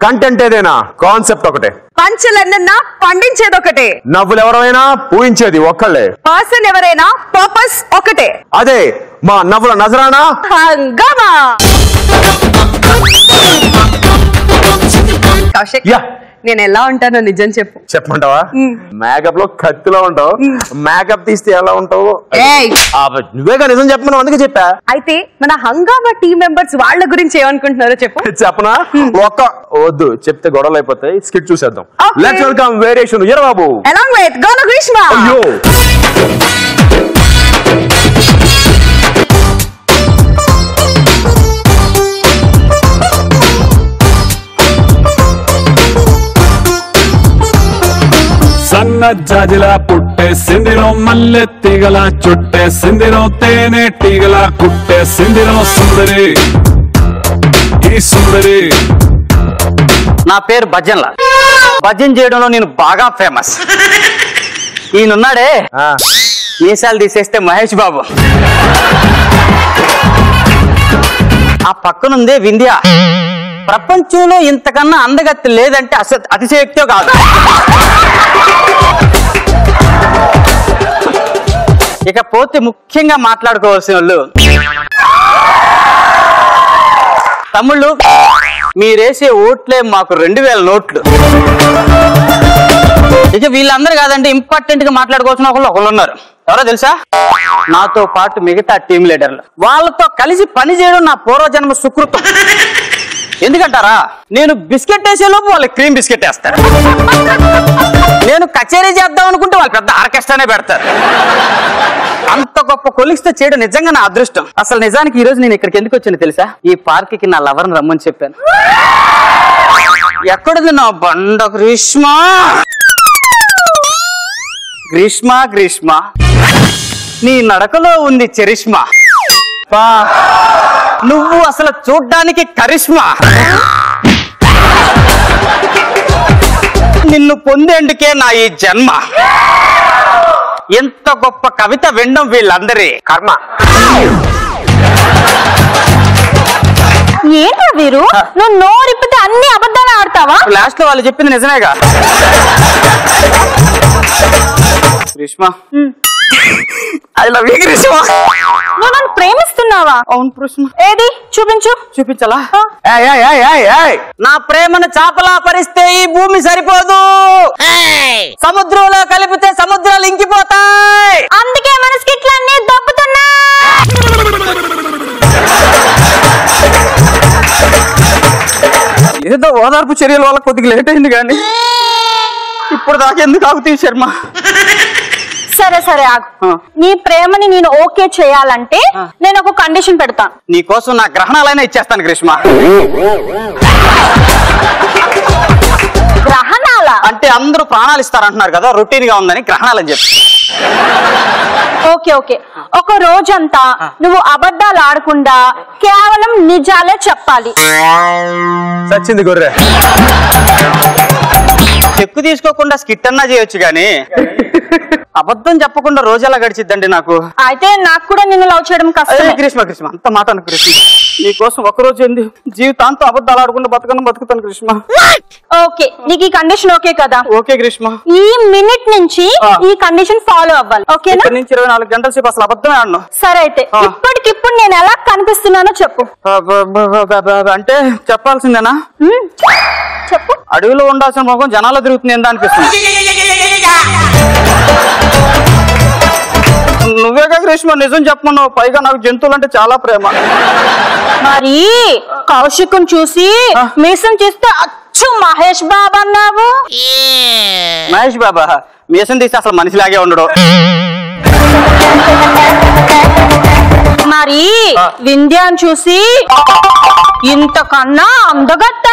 Content ఏదైనా concept ఒకటే, పంచలన్నా పండించేది ఒకటే, నవ్వులు ఎవరైనా పూయించేది ఒక్కళ్ళే, పర్సన్ ఎవరైనా పర్పస్ ఒకటే. అదే మా నవ్వుల నజరానా హంగామా. కౌశిక్, నేను ఎలా ఉంటానో నిజం చెప్పు. చెప్పమంటావా? మేకప్ లో కత్తిలో ఉంటావు, మేకప్ తీస్తే ఎలా ఉంటావు? నువ్వేగా నిజం చెప్పమని అందుకే చెప్పా. అయితే మన హంగామా టీం మెంబర్స్ వాళ్ళ గురించి ఏమనుకుంటున్నారో చెప్పు. చెప్పనా? ఒక్క వద్దు, చెప్తే గొడవలు అయిపోతాయి. స్కిట్ చూసేద్దాం. Let's welcome variation Veerababu along with గోల గ్రీష్మ. అయ్యో సన్న జాజిలా పుట్టే సిందిరో మల్లె తీగల చుట్టే సిందిరో తేనె తీగల కుట్టే సిందిరో సుందరి ఈ సుందరి. నా పేరు భజన్లా. భజన చేయడంలో నేను బాగా ఫేమస్. ఈయనున్నాడే మీసాలు తీసేస్తే మహేష్ బాబు, ఆ పక్కనుందే వింధ్య. ప్రపంచంలో ఇంతకన్నా అందగత్తి లేదంటే అతిశయోక్తో కాదు. ఇకపోతే ముఖ్యంగా మాట్లాడుకోవాల్సిన వాళ్ళు తమ్ముళ్ళు. మీరేసే ఓట్లే మాకు 2000 నోట్లు. ఇక వీళ్ళందరూ కాదంటే ఇంపార్టెంట్ గా మాట్లాడుకోవాల్సిన ఒకళ్ళు ఉన్నారు. ఎవరో తెలుసా? నాతో పాటు మిగతా టీం లీడర్లు. వాళ్ళతో కలిసి పని చేయడం నా పూర్వజన్మ సుకృతం. ఎందుకంటారా? నేను బిస్కెట్ వేసే లోపు వాళ్ళు క్రీమ్ బిస్కెట్ వేస్తారు. నేను కచేరీ చేద్దాం అనుకుంటే వాళ్ళు పెద్ద ఆర్కెస్ట్రానే పెడతారు. అంత గొప్ప కొలిక్స్ తో చేయడం నిజంగా నా అదృష్టం. అసలు నిజానికి ఈ రోజు నేను ఇక్కడికి ఎందుకు వచ్చాను తెలుసా? ఈ పార్క్ కి నా లవర్ని రమ్మని చెప్పాను. ఎక్కడుంది నా బండ గ్రీష్మ? గ్రీష్మ గ్రీష్మ నీ నడకలో ఉంది చరిష్మా. నువ్వు అసలు చూడ్డానికి కరిష్మా. నిన్ను పొందేందుకే నా ఈ జన్మ. ఎంత గొప్ప కవిత వినడం వీళ్ళందరి కర్మ. ఏంటా వీరు, నువ్వు నోరిప్పితే అన్ని అబద్ధాలు ఆడతావా? లాస్ట్ లో వాళ్ళు చెప్పింది నిజమేగా. Greeshma, I love you Greeshma. నువ్వు నన్ను ప్రేమిస్తున్నావా? అవును గ్రీష్మ. ఏది చూపించు. చూపించాలా? నా ప్రేమను చాపలా పరిస్తే ఈ భూమి సరిపోదు. సముద్రంలో కలిపితే సముద్రాలు ఇంకిపోతాయి. అందుకే మన స్కిట్లన్నీ దబ్బుతున్నా. ఏదో ఓదార్పు చర్యల వల్ల కొద్దిగా లేట్ అయింది కానీ ఇప్పుడు దాకెందుకు ఆగుతాయి శర్మ? సరే సరే ఆగు. నీ ప్రేమని నేను ఓకే చేయాలంటే నేను ఒక కండిషన్ పెడతాను. నీ కోసం నా గ్రహణాలైనా ఇచ్చేస్తాను గ్రీష్మ. గ్రహణాల అంటే అందరూ ప్రాణాలు ఇస్తారంటున్నారు కదా, రొటీన్ గా ఉందని గ్రహణాలని చెప్పి. ఓకే ఓకే, ఒక రోజంతా నువ్వు అబద్ధాలు ఆడకుండా కేవలం నిజాలే చెప్పాలి. సచ్చింది గొర్రె. చెక్కు తీసుకోకుండా స్కిట్ అన్నా చేయొచ్చు గానీ అబద్ధం చెప్పకుండా రోజెలా గడిచిద్దండి నాకు. అయితే నాకు కూడా నిన్ను లవ్ చేయడం కష్టం. గ్రీష్మ గ్రీష్మ అంత మాట అను గ్రీష్మ. నీకోసం ఒకరోజు ఏంది జీవితాంతం అబద్ధాలు ఆడకుండా బతుకుతాను గ్రీష్మ. ఓకే, నీకు ఈ కండిషన్ ఓకే కదా? ఓకే గ్రీష్మ. ఈ మినిట్ నుంచి ఈ కండిషన్ ఫాలో అవ్వాలి. ఓకేనా? ఇక్కడ నుంచి 24 గంటల సేపు అసలు అబద్ధమే ఆడను. సరే అయితే ఇప్పటికిప్పుడు నేను ఎలా కనిపిస్తున్నానో చెప్పు. అంటే చెప్పాల్సిందేనా? చెప్పు. అడవిలో ఉండాల్సిన మొహం జనాల్లో తిరుగుతుంది ఏందా అనిపిస్తుంది. నువ్వేగా గ్రీష్మ నిజం చెప్పమన్నావు. పైగా నాకు జంతువులు అంటే చాలా ప్రేమ. మరి కౌశిక్ చూసి మీసం చేస్తే అచ్చు మహేష్ బాబా అన్నావు. మహేష్ బాబా మీసం తీస్తే అసలు మనిషిలాగే ఉండడు. మరి వింధ్యాన్ని చూసి ఇంతకన్నా అందగత్త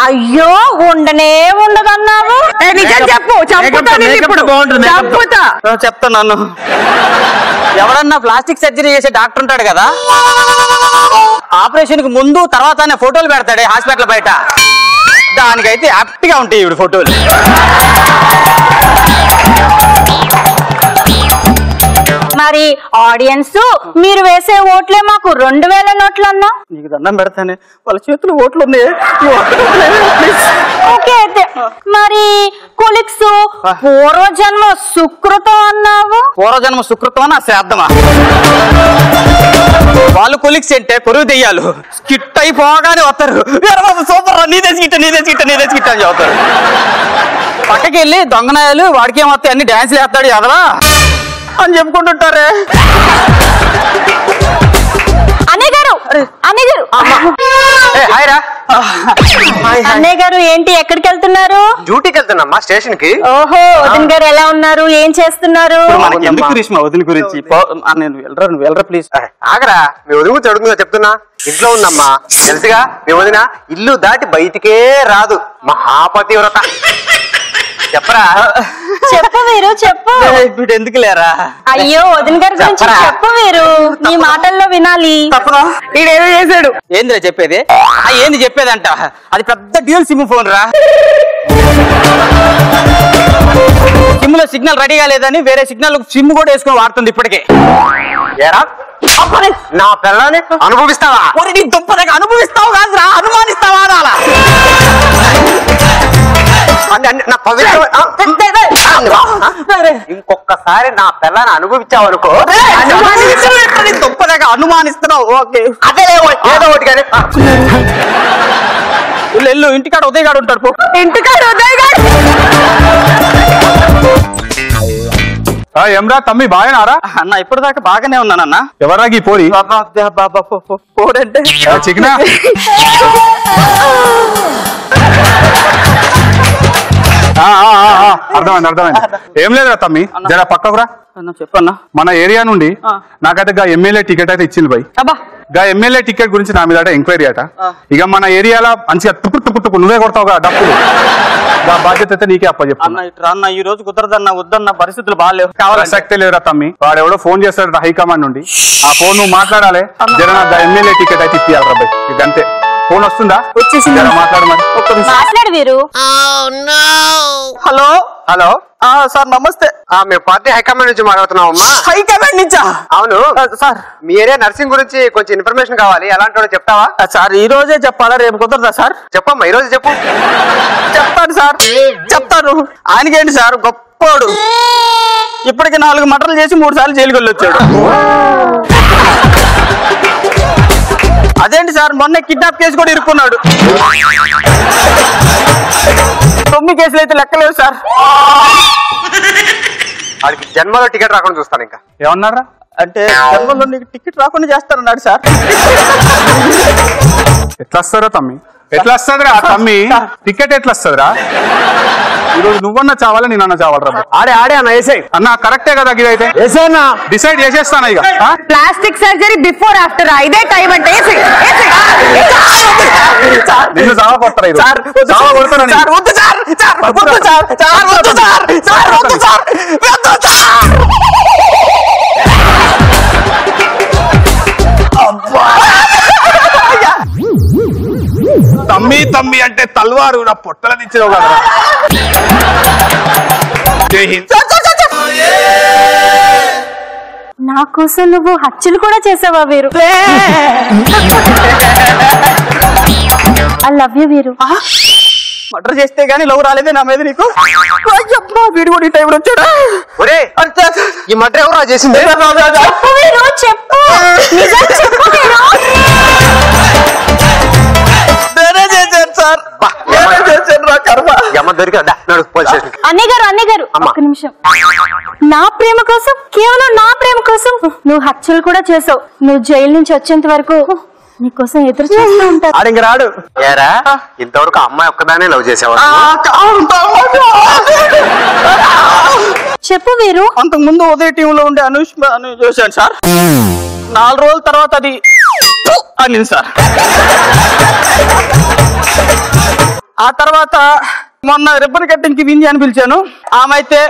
అయ్యో ఉండనే ఉండదన్నావు. చెప్తాను. ఎవడన్నా ప్లాస్టిక్ సర్జరీ చేసే డాక్టర్ ఉంటాడు కదా, ఆపరేషన్ కి ముందు తర్వాత ఫోటోలు పెడతాడే హాస్పిటల్ బయట, దానికైతే యాప్ట్ గా ఉంటాయి ఇప్పుడు ఫోటోలు. మరి ఆడియన్స్ మీరు వేసే ఓట్లే మాకు 2000 నోట్లు అన్నా. నీకు దండం పెడతానే, వాళ్ళ చేతులు ఓట్లు ఉన్నాయి. ఓకే అయితే మరి కొలిక్స్ పూర్వజన్మ సుకృతం అన్నావు. పూర్వజన్మ సుకృతం అని శ్రాద్ధమా? వాళ్ళు కొలిక్స్ అంటే కొరువు దెయ్యాలు. స్కిట్ అయిపోగానే వస్తారు, సూపర్ నీదే స్కిట్ నీదే స్కిట్ నీదే స్కిట్ అని చెబుతారు. పక్కకి వెళ్ళి దొంగనాయాలు వాడికి ఏమొస్తాయి అన్ని డాన్స్లు వేస్తాడు ఎదవా అని చెప్పుకుంటుంటారే. అన్నయ్య గారు ఏంటి ఎక్కడికి వెళ్తున్నారు? డ్యూటీకి వెళ్తున్నామ్మా స్టేషన్ కి. ఓహో వదిన గారు ఎలా ఉన్నారు, ఏం చేస్తున్నారు? వదిన గురించి నేను వెళ్ళరా ప్లీజ్. ఆగరా, మీ వదిన గురించి అడుగుతుందా చెప్తున్నా. ఇంట్లో ఉందమ్మా తెలుసుగా, మీ వదిన ఇల్లు దాటి బయటికే రాదు, మహాపతివ్రత. చెప్పరా? చెప్పు వీరు చెప్పు. ఇప్పుడు ఎందుకు లేరా? అయ్యో వదిన గారి గురించి చెప్పు వీరు, నీ మాటల్లో వినాలి. ఈడేదో చేశాడు. ఏందిరా చెప్పేది? ఏంది చెప్పేదంట? అది పెద్ద డ్యూయల్ సిమ్ ఫోన్ రా. సిమ్ లో సిగ్నల్ రెడీగా లేదని వేరే సిగ్నల్ సిమ్ కూడా వేసుకొని వాడుతుంది ఇప్పటికే. నా పిల్లని అనుభవిస్తావా? నీ దుప్పదగా అనుభవిస్తావు కాదురా, అనుమానిస్తావా? ఇంకొకసారి నా పిల్లని అనుభవించావనుకో, దుప్పదగా అనుమానిస్తున్నావు. ఓకే అదే ఏదో ఒకటి కానీ వెళ్ళు, ఇంటికాడ ఉదయగాడు ఉంటాడు పో. ఇంటికాడ ఉదయగాడు. ఏమ్రా తమ్మి బాగానారా? అన్న ఇప్పటిదాకా బాగానే ఉన్నానన్న. ఎవరాగి పోరి పోడంటే చికెనా? అర్థమైంది. ఏం లేదురా తమ్మి, జర పక్కకురా. చెప్పన్నా. మన ఏరియా నుండి నాకైతే గా ఎమ్మెల్యే టికెట్ అయితే ఇచ్చింది భయ్. గా ఎమ్మెల్యే టికెట్ గురించి నా మీద ఎంక్వైరీ అట. ఇక మన ఏరియాలో మంచిగా టుక్కు నువ్వే కొడతావుగా డబ్బులు, బాధ్యత అయితే నీకే అప్పచెప్తున్నా. ఈ రోజు కుదరదన్నా, వద్దన్న పరిస్థితులు బాగాలేవు. ప్రసక్తే లేదురా తమ్మి. వాడెవడో ఫోన్ చేస్తాడు హైకమాండ్ నుండి, ఆ ఫోన్ నువ్వు మాట్లాడాలి. జర నాకు ఎమ్మెల్యే టికెట్ అయితే ఇప్పియాలి రా భయ్. ఇక అంతే. ఫోన్ వస్తుందా? వచ్చేసింది. మాట్లాడు మరి. మాట్లాడు వీరు. హలో హలో సార్ నమస్తే. మేము పార్టీ హైకమాండ్ నుంచి మాట్లాడుతున్నాం అమ్మా. హైకమాండ్ నుంచా? అవును సార్. మీ ఏరియా నర్సింగ్ గురించి కొంచెం ఇన్ఫర్మేషన్ కావాలి, ఎలాంటి చెప్తావా? సార్ ఈ రోజే చెప్పాలా, రేపు కుదరదా సార్? చెప్పమ్మా, ఈ రోజు చెప్పు. చెప్తాను సార్, చెప్తాను. ఆయనకేంటి సార్ గొప్పోడు, ఇప్పటికి 4 మటర్లు చేసి 3 సార్లు జైలుకి వెళ్ళొచ్చాడు. అదేంటి సార్ మొన్న కిడ్నాప్ కేసు కూడా ఇరుక్కున్నాడు. 9 కేసులు అయితే లెక్కలేవు సార్. వాడికి జన్మలో టికెట్ రాకుండా చూస్తాను. ఇంకా ఏమన్నారా? అంటే జన్మలో నీకు టికెట్ రాకుండా చేస్తానన్నాడు సార్. ఎట్లా వస్తారా తమ్మి? ఎట్లా వస్తుందిరా తమ్మి? టికెట్ ఎట్లా వస్తుందిరా? ఈరోజు నువ్వన్నా చావాలా నేనన్నా చావాలరా? ఆడే అన్న వేసాయి అన్న కరెక్టే కదా, ఇదైతే వేసేనా డిసైడ్ చేసేస్తాను. ఇక ప్లాస్టిక్ సర్జరీ బిఫోర్ ఆఫ్టర్ ఇదే టైం అంటే నిన్ను చావకొస్తారా? తమ్మి అంటే తల్వారు నా పొట్టల దించినావు కదా. జై హింద్. నా కోసం నువ్వు హత్యలు కూడా చేసావా వీరు? ఐ లవ్ యూ వీరు. మర్డర్ చేస్తే గానీ లవ్ రాలేదే నా మీద నీకు? వీడు కూడా ఈ టైంలో వచ్చాడా? ఈ మర్డర్ ఎవరు చేసింది? చెప్పు వీరు, చెప్పు. నిజం చెప్పు వీరు. అన్నయ్య గారు ఒక్క నిమిషం. నా ప్రేమ కోసం, కేవలం నా ప్రేమ కోసం నువ్వు హత్యలు కూడా చేసావు. నువ్వు జైలు నుంచి వచ్చేంత వరకు నీకోసం ఎదురు చూస్తూ ఉంటాను. ఆడింక రాడు. ఏరా ఇంతవరకు అమ్మాయి ఒక్కదానే లవ్ చేసేవాడు? చెప్పు వీరు. అంతకు ముందు ఉదయ టీంలో ఉండే అనుష్ చూశాను సార్. 4 రోజుల తర్వాత అది అనింది సార్. ఆ తర్వాత మొన్న రిబ్బన్ కట్టింగ్ కి వింజి అని పిలిచాను, ఆమె అయితే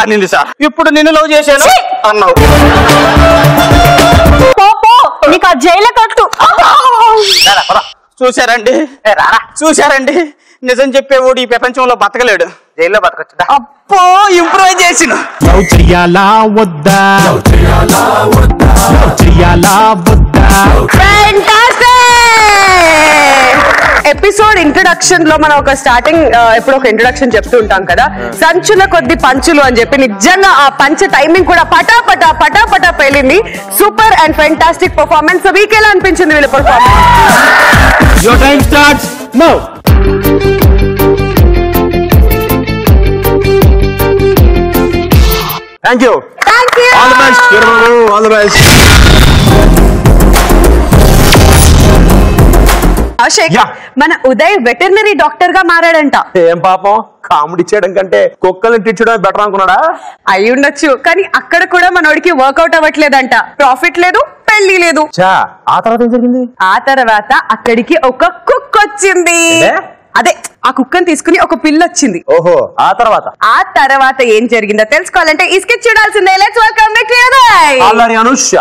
అనింది సార్. ఇప్పుడు నిన్ను లవ్ చేశాను అన్నావు. నీకు ఆ జైలు కట్టు. చూశారండి, చూశారండి, నిజం చెప్పేవాడు ఈ ప్రపంచంలో బతకలేడు. జైల్లో బతకొచ్చు. అప్పో ఇంప్రూవ్ చేసిన లవ్ చెయ్యాలా వద్దా చెయ్యాలా వద్దా. ఎపిసోడ్ ఇంట్రొడక్షన్ లో మనం ఒక స్టార్టింగ్ ఎప్పుడు ఒక ఇంట్రొడక్షన్ చెప్తూ ఉంటాం కదా, సంచుల కొద్ది పంచులు అని చెప్పి. నిజంగా ఆ పంచ టైమింగ్ కూడా పటా పేలింది. Super and fantastic performance. మీకు ఎలా అనిపించింది వీళ్ళ performance? Your time starts now. Thank you. All the best. All the best. Abhishek, మన ఉదయ్ వెటర్నరీ డాక్టర్ గా మారాడంట. ఏం పాపం, కామెడీ చేయడం కంటే కుక్కల్ని టీచడం బెటర్ అనుకున్నాడా? అయి ఉండొచ్చు, కానీ అక్కడ కూడా మనోడికి వర్కౌట్ అవ్వట్లేదంట. ప్రాఫిట్ లేదు, పెళ్లి లేదు. ఆ తర్వాత ఏం జరిగింది? ఆ తర్వాత అక్కడికి ఒక కుక్ వచ్చింది. అదే ఆ కుక్కని తీసుకుని ఒక పిల్ల వచ్చింది. ఓహో, ఆ తర్వాత ఏం జరిగిందో తెలుసుకోవాలంటే ఈ స్కిట్ చూడాల్సిందే. Let's welcome back to Uday. అల్లరి అనుష.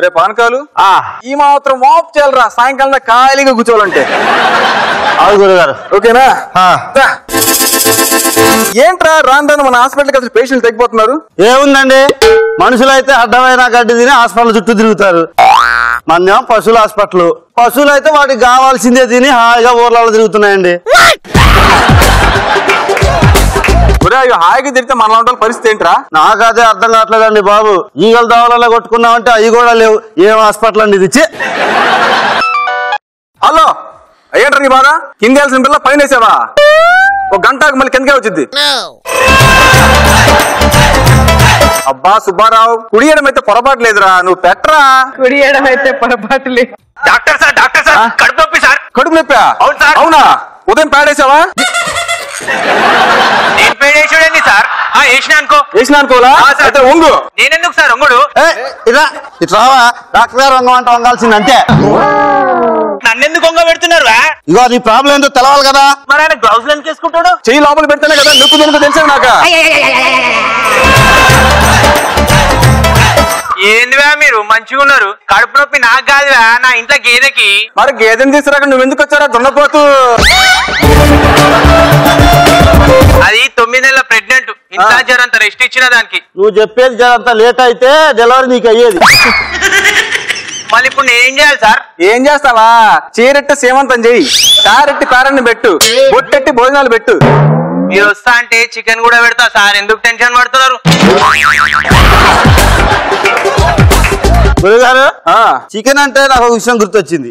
రే పానకాలు, ఈ మాత్రం వాప్ చేయాలరా. సాయంకాలం ఖాళీగా కూర్చోవాలంటే. అవును గురుగారు. ఓకేనా? ఏంట్రా రాను మన హాస్పిటల్కి అసలు పేషెంట్లు తగ్గిపోతున్నారు? ఏముందండి, మనుషులైతే అడ్డమైన గడ్డి తిని హాస్పిటల్ చుట్టూ తిరుగుతారు. మన్నేమో పశువుల హాస్పిటల్. పశువులు అయితే వాటికి కావాల్సిందే తిని హాయిగా ఊర్లలో తిరుగుతున్నాయండి. హాయిగా తిరిగితే మన లాంటి పరిస్థితి ఏంట్రా? నాకు అదే అర్థం కావట్లేదండి బాబు. ఈగల దావలలో కొట్టుకున్నామంటే అవి కూడా లేవు. ఏం హాస్పిటల్ అండి ఇది? హలో, ఏంట్రా నీ బాధ? కింద వేయాల్సిన పిల్ల పైన వేసావా? ఒక గంటకు మళ్ళీ కిందకే వచ్చింది. అబ్బా సుబ్బారావు, కుడియడం అయితే పొరపాటు లేదురా. నువ్వు పెట్టరా. కుడియడం అయితే పొరపాటు లేదు. డాక్టర్ సార్ కడుపు నొప్పి సార్. కడుపు నొప్పా? అవును సార్. అవునా? ఉదయం పేడేసావా? నేను పేడేసాడండి సార్. వేసిన అనుకోవాలా? అయితే ఒంగు. నేనెందుకు సార్ ఒంగుడు? ఇట్లావా డాక్టర్ గారు వంగమంటే వంగాల్సింది అంతే. నన్నెందుకు ఒంగ పెడుతున్నారు? ఇగో నీ ప్రాబ్లం ఏంటో తెలవాలి కదా. మరి ఆయన గ్లౌజ్ ఎందుకు వేసుకుంటాడు? చెయ్యి లోపల పెడితేనే కదా నొప్పి దొరికి తెలిసేది నాకు. ఏందివా మీరు మంచిగా ఉన్నారు? కడుపు నొప్పి నాకు కాదువా, నా ఇంట్లో గేదెకి. మరి గేదెని తీసుకురాక నువ్వు ఎందుకు వచ్చారా దున్నపోతూ? అది 9 నెలల ప్రెగ్నెంట్. ఇంత జరంత రెస్ట్ ఇచ్చిన దానికి. నువ్వు చెప్పేది జరంతా లేట్ అయితే డెలివరీ నీకు అయ్యేది. మళ్ళీ ఇప్పుడు నేనేం చేయాలి సార్? ఏం చేస్తావా? చీరెట్టి సేమంతం చెయ్యి, చారెట్టి పేరన్ని పెట్టు, బొట్టెట్టి భోజనాలు పెట్టు. మీరు వస్తా అంటే చికెన్ కూడా పెడతా సార్. ఎందుకు టెన్షన్ పడుతున్నారు? గురుగారు, చికెన్ అంటే నాకు ఒక విషయం గుర్తొచ్చింది.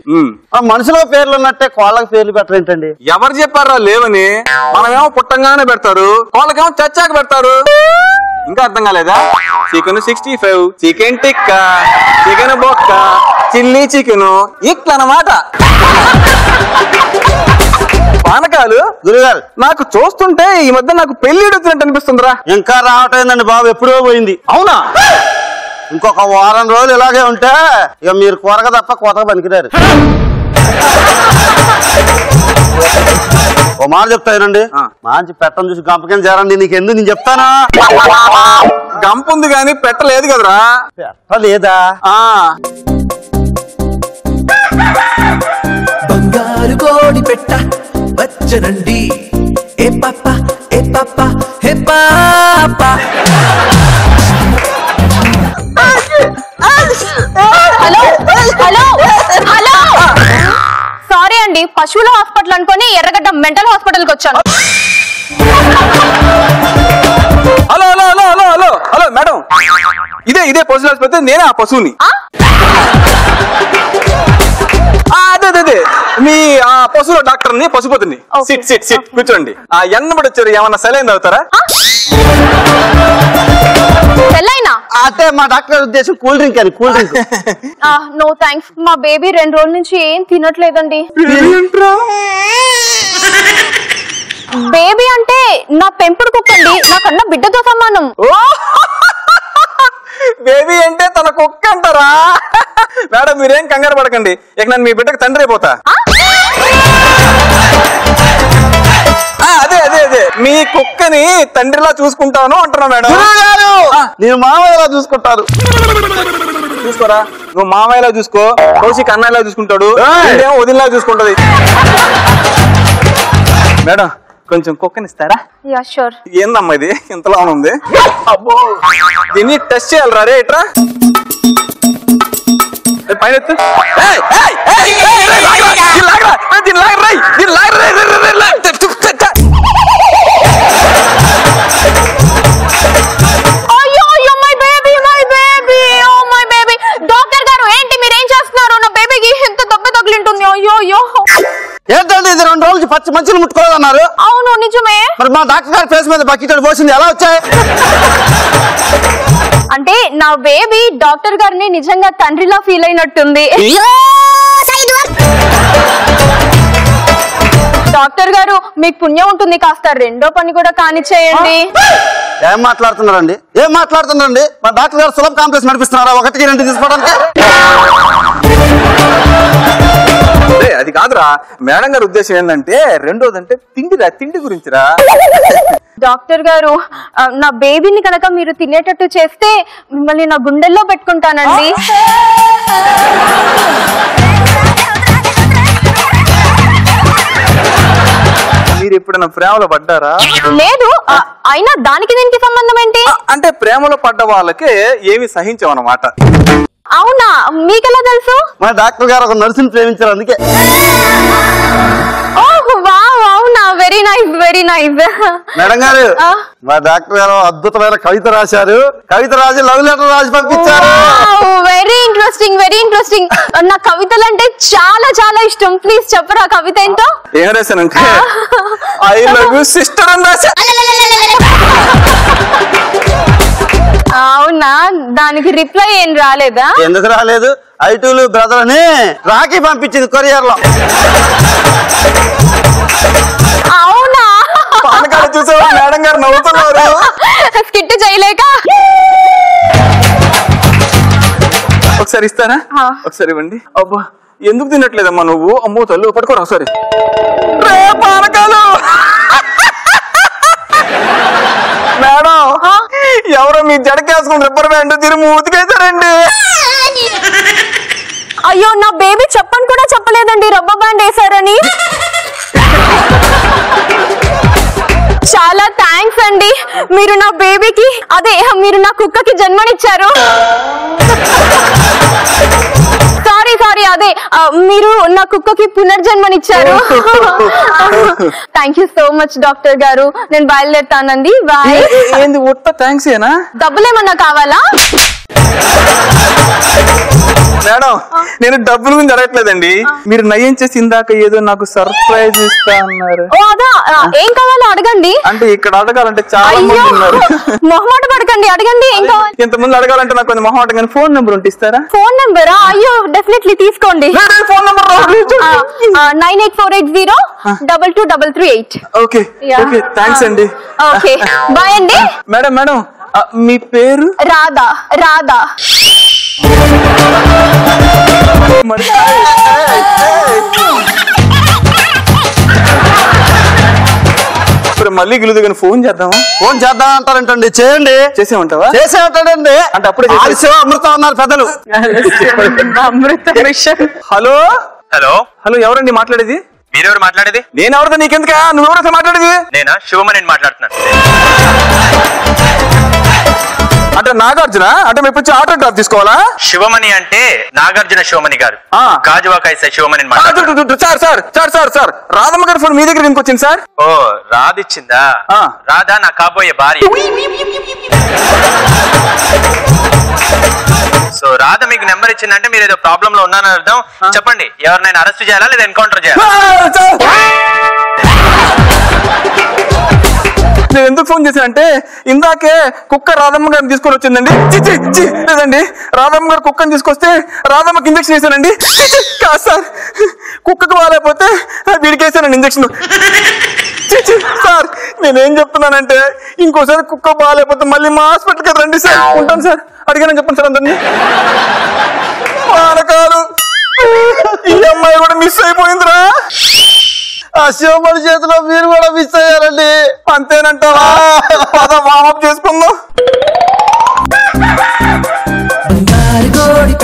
మనుషుల పేర్లు ఉన్నట్టే కోళ్ళకి పేర్లు పెట్టరేంటండి? ఎవరు చెప్పారా లేవని? మనమేమో పుట్టంగానే పెడతారు, కోళ్ళకేమో చచ్చాక పెడతారు. ఇంకా అర్థం కాలేదా? చికెన్ 65, చికెన్ టిక్కా, చికెన్ బొక్క, చిల్లీ చికెన్, ఇట్లా అన్నమాట. పానకాలు గురుగారు, నాకు చూస్తుంటే ఈ మధ్య నాకు పెళ్లి వచ్చినట్టు అనిపిస్తుందిరా. ఇంకా రావటైందండి బాబు, ఎప్పుడో పోయింది. అవునా? ఇంకొక వారం రోజులు ఇలాగే ఉంటే ఇక మీరు కొరగ తప్ప కొత్తగా పనికిరారు. ఓ మాట చెప్తానండి, మంచి పెట్టని చూసి గంపకం చేరండి. నీకెందుకు నేను చెప్తానా? గంప ఉంది కానీ పెట్టలేదు కదరా. పెట్టలేదా? బంగారు కోడి పెట్ట వచ్చనండి. ఏ పాప ఏ పాప హే పాప. హలో హలో హలో, సారీ అండి, పశువుల హాస్పిటల్ అనుకొని ఎర్రగడ్డ మెంటల్ హాస్పిటల్ కి వచ్చాను. Hello hello hello hello hello hello madam, ఇదే పశువుల ఆసుపత్రి. నేనే ఆ పశువుని. అదే మీ ఆ పశువుల డాక్టర్ ని, పశుపతిని. సిట్ సిట్ సిట్ కూర్చోండి. ఎన్నబడి వచ్చారు? ఏమన్నా సెలైన్ అవుతారా? అంటే మా డాక్టర్ ఉద్దేశం కూల్ డ్రింక్ అని. Cool drink no thanks. మా బేబీ 2 రోజుల నుంచి ఏం తినట్లేదండి. బేబీ అంటే నా పెంపుడు కుక్కండి, నాకన్నా బిడ్డతో సమానం. బేబీ అంటే తన కుక్క అంటారా? మేడం మీరేం కంగారు పడకండి, ఇక నేను మీ బిడ్డకు తండ్రి అయిపోతా. అదే మీ కుక్కని తండ్రిలా చూసుకుంటాను అంటున్నా మేడం. నేను మామయ్యలా చూసుకుంటారు. చూసుకోరా, నువ్వు మామయ్యలా చూసుకో, కౌశిక్ అన్నయ్యలా చూసుకుంటాడు, ఏమో వదినలా చూసుకుంటది. మేడం కొంచెం కుక్కనిస్తారా? Yeah sure. ఏందమ్మా ఇది ఇంతలా ఉంది? అబ్బో దీన్ని టెస్ట్ చేయాలరా రే ఇట్రా పైన డాక్టర్ గారు ఏంటి మీరేం చేస్తున్నారు? నా బేబీకి ఎంత దెబ్బ తగిలింటుంది. అయ్యో అయ్యో. ఏంటంటే ఇది 2 రోజులు పచ్చి మంచులు ముట్టుకోదన్నారు. అవును నిజమే. మరి మా డాక్టర్ గారి ఫేస్ మీద బకెట్ పోసింది ఎలా వచ్చాయి? అంటే నా బేబీ డాక్టర్ గారిని నిజంగా తండ్రిలా ఫీల్ అయినట్టుంది. డాక్టర్ గారు మీకు పుణ్యం ఉంటుంది, కాస్త రెండో పని కూడా కానిచ్చేయండి. ఏం మాట్లాడుతున్నారండి? మా డాక్టర్ గారు సులభ కాంప్లెక్స్ నడిపిస్తున్నారా 1కి 2 తీసుకోవడానికి? అది కాదురా, మేడం గారి ఉద్దేశం ఏంటంటే రెండోదంటే తిండి గురించిరా. డాక్టర్ గారు నా బేబీని కనుక మీరు తినేటట్టు చేస్తే మిమ్మల్ని నా గుండెల్లో పెట్టుకుంటానండి. మీరు ఎప్పుడైనా ప్రేమలో పడ్డారా? లేదు. అయినా దానికి దీనికి సంబంధం ఏంటి? అంటే ప్రేమలో పడ్డ వాళ్ళకి ఏమి సహించమన్నమాట. అవునా, మీకెలా తెలుసు? మా డాక్టర్ గారు ఒక నర్సుని ప్రేమించారు అందుకే. అవునా, very nice very nice. Madam గారు మా డాక్టర్ గారు అద్భుతమైన కవిత రాశారు. కవిత రాసి లవ్ లెటర్ రాసి పంపించారు. Very interesting. నా కవితలు అంటే చాలా చాలా ఇష్టం. ప్లీజ్ చెప్పరా కవిత ఏంటో? ఏం రాశానంటే ఐ లవ్ యు సిస్టర్ అని రాశా. అవునా, దానికి రిప్లై ఏం రాలేదా? ఎందుకు రాలేదు? ఐటూలు బ్రదర్ అని రాఖీ పంపించింది కొరియర్ లో. అవునా, చూసావా మేడం గారు నవ్వుతున్నారు. స్కిట్ చేయలేక. ఒకసారి ఇస్తారా? ఒకసారి ఇవ్వండి. అబ్బా ఎందుకు తినట్లేదమ్మా నువ్వు? అమ్మో తల్లు పట్టుకోరా ఒకసారి. పానకాలు మేడం ఎవరో మీ జడకేసుకుని రబ్బర్ బ్యాండ్ తిరిగి మూతికేశారండి. అయ్యో నా బేబీ చెప్పని కూడా చెప్పలేదండి రబ్బర్ బ్యాండ్ వేసారని. చాలా థ్యాంక్స్ అండి, మీరు నా బేబీకి మీరు నా కుక్కకి జన్మనిచ్చారు. సారీ అదే మీరు నా కుక్కకి పునర్జన్మనిచ్చారు. Thank you so much doctor గారు. నేను బయలుదేరుతానండి. బాయ్. ఏంది ఉత్త థ్యాంక్స్ ఏనా? డబ్బులేమన్నా కావాలా? మేడం నేను డబ్బుల గురించి అడగట్లేదండి. మీరు నయం చేసి ఇందాక ఏదో నాకు సర్ప్రైజ్ ఇస్తా అన్నారు. ఏం కావాలో అడగండి. అంటే ఇక్కడ అడగాలంటే చాలా మంది ఉన్నారు. మొహమాట పడకండి, అడగండి ఏం కావాలి. ఇంతమంది అడగాలంటే నాకు కొంచెం మొహమాట. కానీ ఫోన్ నెంబర్ ఉంటే ఇస్తారా? ఫోన్ నెంబరా? అయ్యో డెఫినెట్లీ తీసుకోండి. Phone number 9848022338. Okay okay thanks అండి. ఓకే బాయ్ అండి. మేడం మీ పేరు? రాధా. మరి మళ్ళీ గిలుదు కానీ ఫోన్ చేద్దాం అంటారంటండి. చేయండి. చేసేమంటావా? చేసేమంటాడండి. అంటే అప్పుడే అమృతం అన్నారు పెద్దలు. హలో ఎవరండి మాట్లాడేది? మీరెవరు మాట్లాడేది? నేను ఎవరితో నీకెందుకా? నువ్వెవరితో మాట్లాడేది? నేనా? శివమణి మాట్లాడుతున్నాను. అంటే నాగార్జున అంటే మేము వచ్చి ఆటో డ్రాప్ తీసుకోవాలా? శివమణి అంటే నాగార్జున శివమణి గారు. గాజువాకాయ శివమణి. సార్ రాధమ్మ గారి ఫోన్ మీ దగ్గర ఎందుకు వచ్చింది సార్? ఓ రాధిచ్చిందా? రాధా నా కాబోయే భార్య. సో రాధ మీకు నెంబర్ ఇచ్చిందంటే మీరు ఏదో ప్రాబ్లం లో ఉన్నారని అర్థం. చెప్పండి, ఎవరినైనా అరెస్ట్ చేయాలా లేదా ఎన్కౌంటర్ చేయాలా? నేను ఎందుకు ఫోన్ చేశానంటే ఇందాకే కుక్క రాధమ్మ గారిని తీసుకొని వచ్చిందండి. లేదండి, రాధమ్మ గారు కుక్కని తీసుకొస్తే రాధమ్మకి ఇంజక్షన్ వేసానండి. కాదు సార్, కుక్కకు బాగాలేకపోతే వీడికి వేసానండి ఇంజక్షన్. సార్ నేనేం చెప్తున్నానంటే ఇంకోసారి కుక్క బాగాలేకపోతే మళ్ళీ మా హాస్పిటల్కి రండి సార్. ఉంటాను సార్. అడిగానని చెప్పండి సార్ అందరినీ. పానకాలు ఈ అమ్మాయి కూడా మిస్ అయిపోయిందిరా. ఆ శివమణి చేతిలో మీరు కూడా మిస్ అయ్యారండి. అంతేనంటావా? పద వామప్ చేసుకుందాం. బంగారు కోడి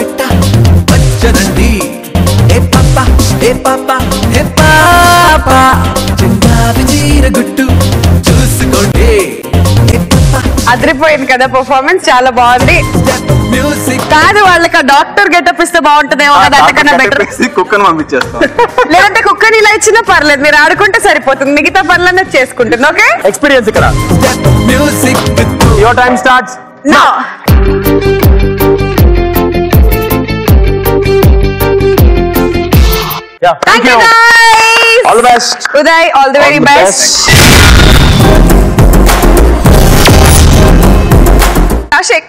అదిరిపోయింది కదా పర్ఫార్మెన్స్, చాలా బాగుంది. కాదు వాళ్ళకి డాక్టర్ గెటప్ ఇస్తే బాగుంటుందేమో కదా, అంతకన్నా బెటర్. కుక్కను పంపించేస్తాం, లేదంటే కుక్కని ఇలా ఇచ్చినా పర్లేదు, మీరు ఆడుకుంటే సరిపోతుంది, మిగతా పనులన్నీ చేసుకుంటుంది. ఓకే, ఎక్స్పీరియన్స్ ఇక్కడ. Your time starts now. Thank you guys. All the best. Uday, all the very best. Kaushik,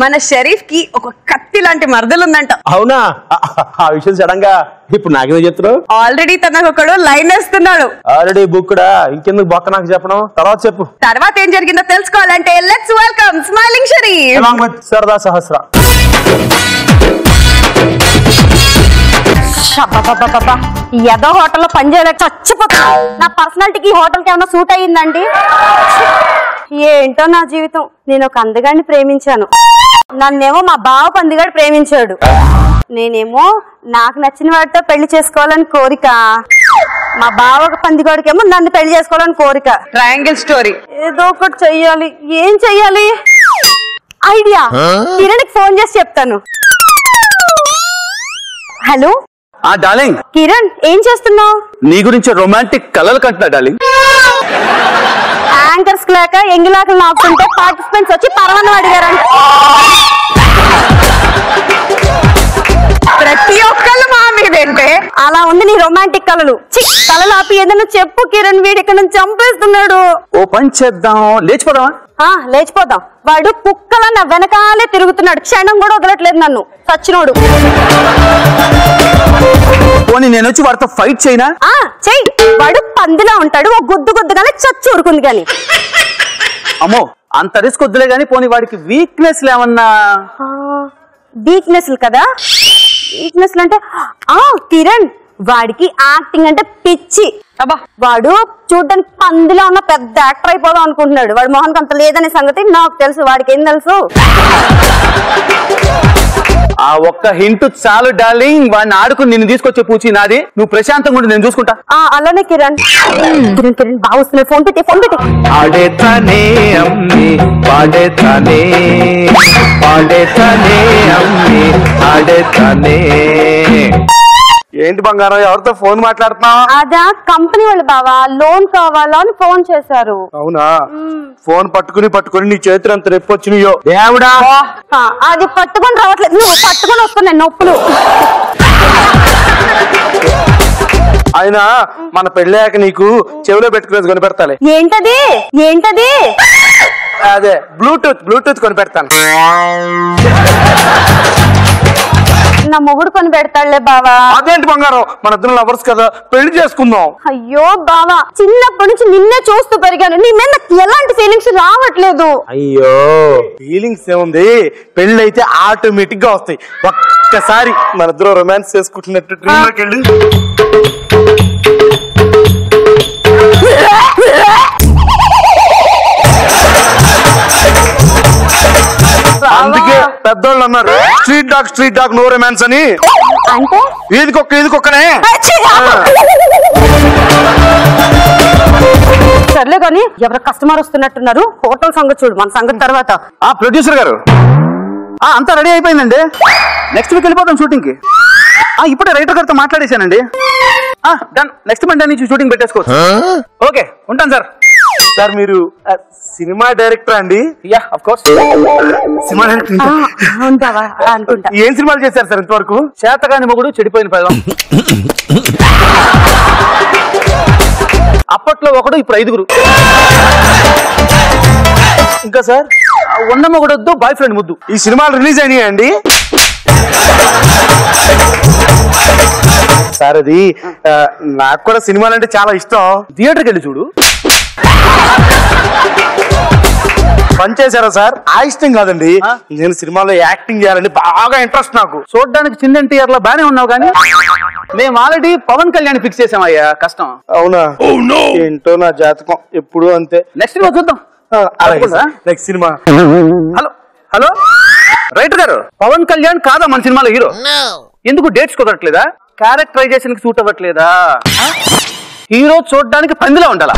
మన షరీఫ్ కి ఒక కత్తి లాంటి మరదలు ఉందంట. అవునా? ఆ విషయం సడన్ గా ఇప్పుడు నాకేదో చెప్తున్నావు? ఆల్రెడీ తనకు ఒకడు లైన్ వేస్తున్నాడు. ఆల్రెడీ బుక్ కూడా, ఇంకెందుకు బొక్క నాకు చెప్పడం, తర్వాత చెప్పు. తర్వాత ఏం జరిగిందో తెలుసుకోవాలంటే let's welcome smiling Sharif along with సరదా సహస్ర. ఏదో హోటల్లో పనిచేయలేక చచ్చిపోతున్నా. నా పర్సనాలిటీకి ఈ హోటల్కి ఏమైనా సూట్ అయ్యిందండి? ఏంటో నా జీవితం. నేను ఒక అందగాడిని ప్రేమించాను, నన్నేమో మా బావ పందిగాడు ప్రేమించాడు. నేనేమో నాకు నచ్చిన వాడితో పెళ్లి చేసుకోవాలని కోరిక, మా బావ పందిగాడికేమో నన్ను పెళ్లి చేసుకోవాలని కోరిక. Triangle story. ఏదో ఒకటి చెయ్యాలి. ఏం చెయ్యాలి? ఐడియా. కిరణ్కి ఫోన్ చేసి చెప్తాను. Hello darling. కిరణ్, ఏం చేస్తున్నావు? నీ గురించి రొమాంటిక్ కలలు కంటున్నా డార్లింగ్. యాంకర్స్ లేక ఎంగిలాకలు నాకుంటే పార్టిసిపెంట్స్ వచ్చి పరమాన్నం అడిగారంట. ప్రతి ఒక్కళ్ళు మా మీదేంటే అలా ఉంది నీ రొమాంటిక్ కలలు. కలలు ఆపి ఏదైనా చెప్పు కిరణ్, వీడి ఇక్కడ నుంచి చంపేస్తున్నాడు. ఓ పని చేద్దాం, లేచిపోదామా? లేచిపోదాం. వాడు కుక్కల నా వెనకాలే తిరుగుతున్నాడు, క్షణం కూడా వదలట్లేదు నన్ను, సచ్చినోడు. పోనీ నేను వచ్చి వాడితో ఫైట్ చేయనా? చెయ్యి. వాడు పందిలా ఉంటాడు, ఓ గుద్దు గుద్దుగానే చచ్చి ఊరుకుంది గాని. అమ్మో, అంత రిస్క్ వద్దులే గానీ పోనీ వాడికి వీక్నెస్ ఏమన్నా? వీక్నెస్ కదా? వీక్నెస్ అంటే కిరణ్, వాడికి యాక్టింగ్ అంటే పిచ్చి. వాడు చూడ్డానికి పందిలో ఉన్న పెద్ద యాక్టర్ అయిపోదాం అనుకుంటున్నాడు. వాడు మొహన్కి అంత లేదనే సంగతి నాకు తెలుసు, వాడికి ఏం తెలుసు? ఆ ఒక్క హింట్ చాలు డార్లింగ్, వాడిని ఆడుకుని నిన్ను తీసుకొచ్చే పూచి నాది. నువ్వు ప్రశాంతంగా ఉండి నేను చూసుకుంటా. అలానే కిరణ్. కిరణ్ కిరణ్ బాగా వస్తున్నాయి. ఫోన్ పెట్టి ఫోన్ పెట్టి. ఆడేతానే అమ్మి పాడేతానే, పాడేతానే అమ్మి ఆడేతానే. ఏంటి బంగారం, ఎవరితో ఫోన్ మాట్లాడుతున్నావు? అదా కంపెనీ వాళ్ళు బావా, లోన్ కావాలా అని ఫోన్ చేశారు. అవునా? ఫోన్ పట్టుకుని నీ చేతులు అంత రెప్పు వచ్చినాయో దేవుడా. అది పట్టుకొని రావట్లేదు, నువ్వు పట్టుకొని వస్తున్నాయి నొప్పులు. అయినా మన పెళ్ళాక నీకు చెవిలో పెట్టుకునేది కొనిపెడతాలే. ఏంటది? ఏంటది? అదే బ్లూటూత్ కొనిపెడతాను. నా మొగుడు కొని పెడతాడులే బావా. అదేంటి బంగారం, మన ఇద్దరు లవర్స్ కదా, పెళ్లి చేసుకుందాం. అయ్యో బావా, చిన్నప్పటి నుంచి నిన్నే చూస్తూ పెరిగాను, నీ మీద ఎలాంటి ఫీలింగ్స్ రావట్లేదు. అయ్యో ఫీలింగ్స్ ఏముంది, పెళ్లి అయితే ఆటోమేటిక్ గా వస్తాయి. ఒక్కసారి మన ఇద్దరు రొమాన్స్ చేసుకుంటున్నట్టు డ్రీమ్ లోకి వెళ్ళి. అందుకే పెద్దోళ్ళు అన్నారు స్ట్రీట్ డాగ్ నో రొమాన్స్ అని. అంటే ఈదికొక్కనే. సర్లే కానీ ఎవరు కస్టమర్ వస్తున్నట్టున్నారు, హోటల్ సంగతి చూడు, మన సంగతి తర్వాత. ప్రొడ్యూసర్ గారు అంతా రెడీ అయిపోయిందండి, నెక్స్ట్ వీక్ వెళ్ళిపోతాం షూటింగ్ కి. ఇప్పుడే రైటర్ గారితో మాట్లాడేశానండి. డన్, నెక్స్ట్ మండే నుంచి షూటింగ్ పెట్టేసుకోవచ్చు. ఓకే, ఉంటాను సార్. సార్ మీరు సినిమా డైరెక్టర్ అండి? Yeah of course. Cinema director అనుకుంటా. ఏం సినిమాలు చేశారు సార్ ఇంతవరకు? చేతగాని మొగుడు, చెడిపోయిన పెళ్ళం. అప్పట్లో ఒకడు, ఇప్పుడు 5. ఇంకా సార్ ఉన్న మొగుడు వద్దు, బాయ్ ఫ్రెండ్ ముద్దు. ఈ సినిమాలు రిలీజ్ అయినాయండి సార్? అది నాకు కూడా సినిమాలు అంటే చాలా ఇష్టం. థియేటర్కి వెళ్ళి చూడు. పనిచేశారా సార్? ఆ ఇష్టం కాదండి, నేను సినిమాలో యాక్టింగ్ చేయాలని బాగా ఇంట్రెస్ట్ నాకు. చూడడానికి చిన్న ఎన్టీఆర్ లో బానే ఉన్నావు కానీ మేము ఆల్రెడీ పవన్ కళ్యాణ్ ఫిక్స్ చేసామయ్యా, కష్టం. అవునా? ఏంటో నా జాతకం ఎప్పుడు అంతే. నెక్స్ట్ వీక్ చూద్దాం. Next cinema. హలో రైటర్ గారు, పవన్ కళ్యాణ్ కాదా మన సినిమాలో హీరో? ఎందుకు డేట్స్ కుదరట్లేదా? క్యారెక్టరైజేషన్ కి సూట్ అవ్వట్లేదా? హీరో చూడడానికి పందిలా ఉండాలా?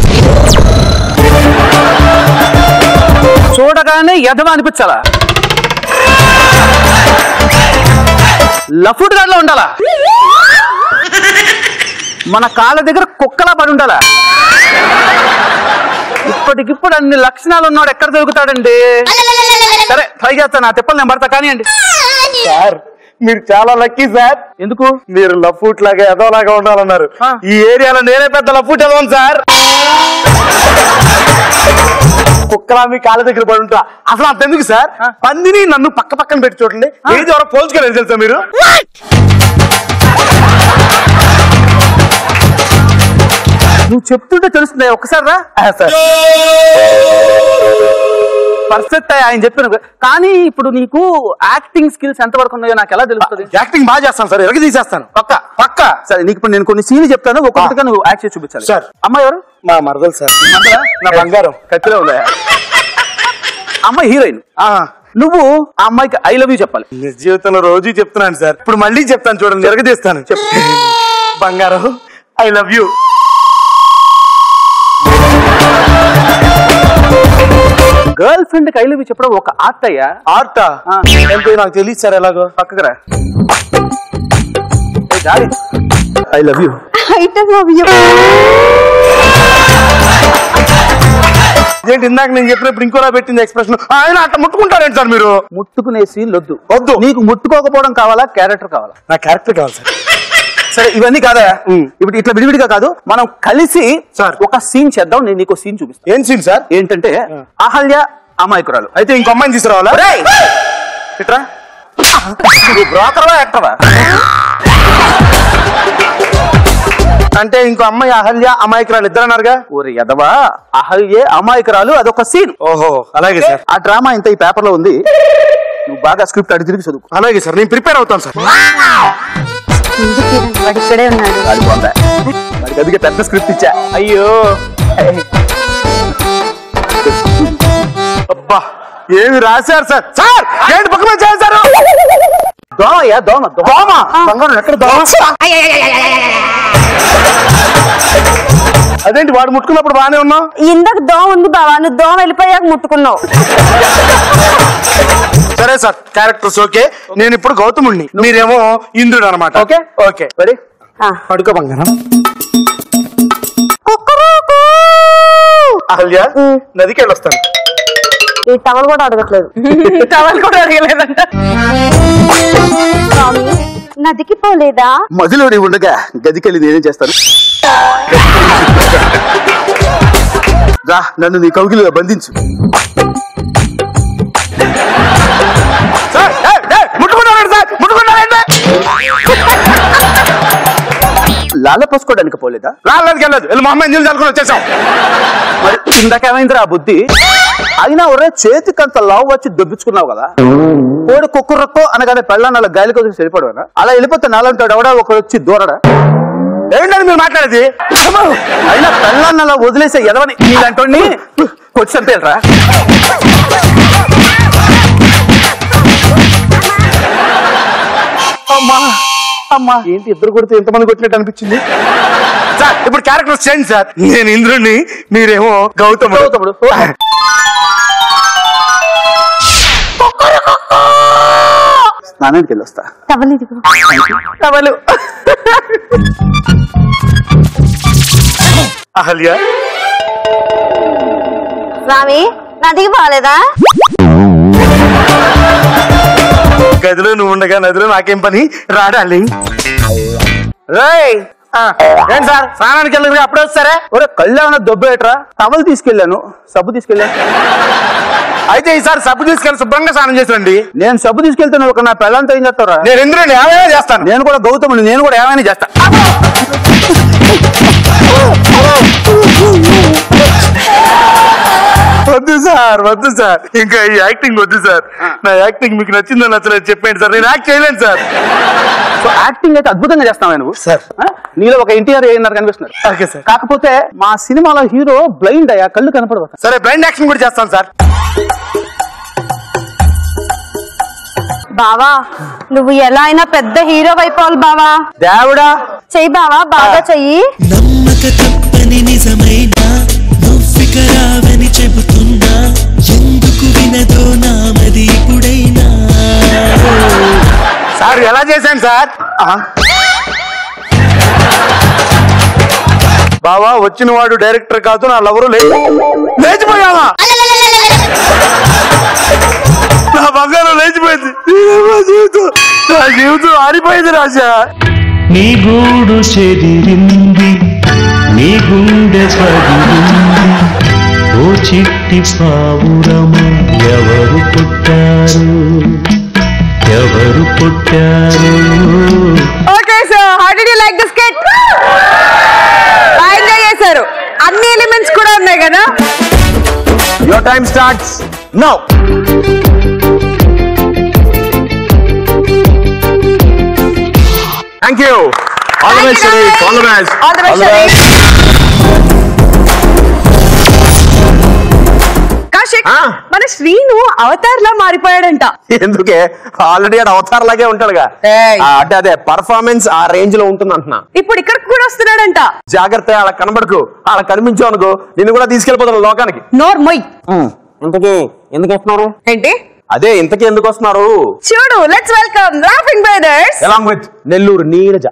చూడగానే ఎదవ అనిపించాలా? లఫుట్ గాడిలో ఉండాలా? మన కాళ్ళ దగ్గర కుక్కలా పడి ఉండాలా? ఇప్పటికిప్పుడు అన్ని లక్షణాలు ఉన్నాడు ఎక్కడ దొరుకుతాడండి? సరే ట్రై చేస్తాను, ఆ తిప్పలు నేను పడతా కానివ్వండి. సార్ మీరు చాలా లక్కీ సార్. ఎందుకు? మీరు లఫూట్ లాగా ఎదవలాగా ఉండాలన్నారు. ఈ ఏరియాలో నేనే పెద్ద లఫూట్ ఎదవను సార్. కుక్కలా మీ కాళ్ళ దగ్గర పడి ఉంటా. అసలు అంతెందుకు సార్, పందిని నన్ను పక్క పక్కన పెట్టి చూడండి, ఏది ఎవరో పోల్చుకోలేదు తెలుసా మీరు? నువ్వు చెప్తుంటే తెలుస్తుంది, ఒక్కసారి రా. పర్ఫెక్ట్ ఆయన చెప్పాను, కానీ ఇప్పుడు నీకు యాక్టింగ్ స్కిల్స్ ఎంత వరకు ఉన్నాయో నాకు ఎలా తెలుస్తుంది? యాక్టింగ్ బాగా చేస్తాను సార్, ఎరగ తీసేస్తాను పక్క పక్క. సరే నీకు ఇప్పుడు నేను కొన్ని సీన్లు చెప్తాను, ఒక్కొక్కటిగా నువ్వు యాక్ట్ చేసి చూపించాలి. సార్. అమ్మాయి ఎవరు? మా మరదలు సార్. నా బంగారం. కత్తిలో ఉందా? అమ్మాయి హీరోయిన్. నువ్వు ఆ అమ్మాయికి ఐ లవ్ యూ చెప్పాలి. నిజ జీవితంలో రోజు చెప్తున్నాను సార్, ఇప్పుడు మళ్ళీ చెప్తాను చూడండి, ఎరగ తీస్తాను. చెప్పు. బంగారం I love you. Girl friend కి ఐ లవ్ యూ చెప్పడం ఒక ఆర్ట్ అయ్యా. ఆర్టా? అంటే నాకు తెలియదు సార్, ఎలాగో. పక్కకు రా. I love you. ఏంటి ఇందాక నేను చెప్పినప్పుడు ఇంకోలా పెట్టింది ఎక్స్ప్రెషన్? ఆయన అట్లా ముట్టుకుంటారేంటి సార్ మీరు? ముట్టుకునే సీన్లు వద్దు. వద్దు. నీకు ముట్టుకోకపోవడం కావాలా, క్యారెక్టర్ కావాలా? నా క్యారెక్టర్ కావాలి సార్. సరే ఇవన్నీ కాదా, ఇప్పుడు ఇట్లా విడివిడిగా కాదు, మనం కలిసి సార్ ఒక సీన్ చేద్దాం. నేను నీకు సీన్ చూపిస్తాను. ఏం సీన్ సార్? ఏంటంటే అహల్య అమాయకురాలు. అయితే ఇంకో అమ్మాయిని తీసుకురావాలా? ఇట్రా. బ్రోకర్వా యాక్టర్వా? అంటే ఇంకో అమ్మాయి అహల్య అమాయకురాలు ఇద్దరు అన్నారుగా. ఓరి ఎదవా, అహల్యే అమాయకురాలు అదొక సీన్. ఓహో అలాగే సార్. ఆ డ్రామా ఇంత ఈ పేపర్ లో ఉంది, నువ్వు బాగా స్క్రిప్ట్ అడిగి తిరిగి చదువు. అలాగే సార్, నేను ప్రిపేర్ అవుతాను సార్. వాడు ఇక్కడే ఉన్నాడు. వాడికి అందుకే పెద్ద స్క్రిప్ట్ ఇచ్చా. అయ్యో అబ్బా ఏమి రాశారు సార్. సార్ ఏంటి పక్క మీద చేశారు? దోమయ్యా, దోమ. దోమ? బంగారం ఎక్కడ దోమ? అదేంటి వాడు ముట్టుకున్నప్పుడు బాగానే ఉన్నావు? ఇందాక దోమ ఉంది బావా, నువ్వు దోమ వెళ్ళిపోయాక ముట్టుకున్నావు. సరే సార్, క్యారెక్టర్స్ ఓకే. నేను ఇప్పుడు గౌతముడిని, మీరేమో ఇంద్రుడు అనమాట. ఓకే ఓకే మరి పడుకో బంగారం. అహల్య నదికి వెళ్ళొస్తాను. ఈ టవల్ కూడా అడగట్లేదు. టవల్ కూడా అడగలేదంట. నదికి పోలేదా? మదిలోడి ఉండగా గదికెళ్ళి నేనేం చేస్తాను? రా, నన్ను నీ కౌగిలిలో బంధించు. లాల పోసుకోవడానికి పోలేదా? రాళ్ళకి వెళ్ళదు, వెళ్ళి మా అమ్మాయి నీళ్ళు చల్లుకొని వచ్చేసాం. మరి ఇందాకేమైందిరా ఆ బుద్ధి? అయినా ఒరే చేతికంత లావు వచ్చి దొబ్బించుకున్నావు కదా, కోడి కుక్కురక్కో అనగానే పెళ్ళాన్న గాలికి వచ్చి సరిపడవనా? అలా వెళ్ళిపోతే నాలంటాడు ఎవడా ఒకడు వచ్చి దూరడా? ఏంటని మీరు మాట్లాడేది? అయినా పెళ్ళాన్న అలా వదిలేసే ఎదవని నీలాంటి వచ్చి అంతేరా. అమ్మా అమ్మా ఏంటి ఇద్దరు కొడితే ఎంతమంది కొట్టినట్టు అనిపించింది సార్. ఇప్పుడు క్యారెక్టర్ చేంజ్ సార్. నేను ఇంద్రుడిని, మీరేమో గౌతముడు. స్నానానికి వెళ్ళొస్తా. టవలు అహల్య స్వామి నదికి పోలేదా? గదిలో నువ్వు ఉండగా నదిలో నాకేం పని? రాడాలి. ఏంటి సార్ స్నానానికి వెళ్ళదు అప్పుడే వస్తారా? ఒరే కళ్ళేమన్నా దొబ్బేట్రా? టవల్ తీసుకెళ్ళాను, సబ్బు తీసుకెళ్ళాను. అయితే ఈసారి సబ్బు తీసుకెళ్ళి శుభ్రంగా స్నానం చేసిరండి. నేను సబ్బు తీసుకెళ్తే నువ్వు ఒక నా పెళ్ళంతా ఏం చేస్తావురా? నేను ఇంద్రుడిని ఏమైనా చేస్తాను. నేను కూడా గౌతముని, నేను కూడా ఏమైనా చేస్తా. వద్దు సార్, వద్దు సార్, ఇంకా ఈ యాక్టింగ్ వద్దు సార్. నా యాక్టింగ్ మీకు నచ్చిందో నచ్చలేదు చెప్పండి సార్, నేను యాక్ట్ చేయలేను సార్. సో యాక్టింగ్ అయితే అద్భుతంగా చేస్తావా నువ్వు సార్? నీలో ఒక ఎన్టీఆర్ ఏన్నారు కనిపిస్తున్నారు. Okay sir. కాకపోతే మా సినిమాలో హీరో బ్లైండ్ అయ్యా, కళ్ళు కనపడవు. సరే బ్లైండ్ యాక్షన్ కూడా చేస్తాను సార్. బావా నువ్వు ఎలా అయినా పెద్ద హీరో అయిపోవాలి బావా. దేవుడా చెయ్యి బావా, బాగా చెయ్యి. నమ్మక తప్పని నిజమైనా నువ్విక రావని చెబుతున్నా ఎందుకు సార్. బావా వచ్చిన వాడు డైరెక్టర్ కాదు, నా లవరు లేచిపోయావా? నా బంగారం లేచిపోయింది, నా జీవితం ఆరిపోయింది రాజా. నీ గూడు చెదిరింది, నీ గుండె పగిలింది, ఓ చిట్టి పావురము ఎవరు పుట్టారు, ఎవరు పుట్టారు? Okay sir, how did you like the skit? Enjoy చేశారు, అన్ని ఎలిమెంట్స్ కూడా ఉన్నాయి కదా. Your time starts now. Thank you. All the best Sharif. All the best. All the best Sharif. Kaushik, మన శ్రీను అవతార్ లా మారిపోయాడంట. ఎందుకే? ఆల్రెడీ ఆడ అవతార్ లాగే ఉంటాడుగా. అంటే అదే పర్ఫార్మెన్స్ ఆ రేంజ్ లో ఉంటుంది అంటున్నా. ఇప్పుడు ఇక్కడికి కూడా వస్తున్నాడంట. జాగ్రత్త, అలా కనబడకు. అలా కనిపించావు అనుకో నిన్ను కూడా తీసుకెళ్లిపోతాను లోకానికి. నోర్ మొయ్. ఇంతకీ ఎందుకు వస్తున్నారు? ఏంటి? అదే ఇంతకీ ఎందుకు వస్తున్నారు? చూడు, let's welcome laughing brothers along with Nellore Neeraja.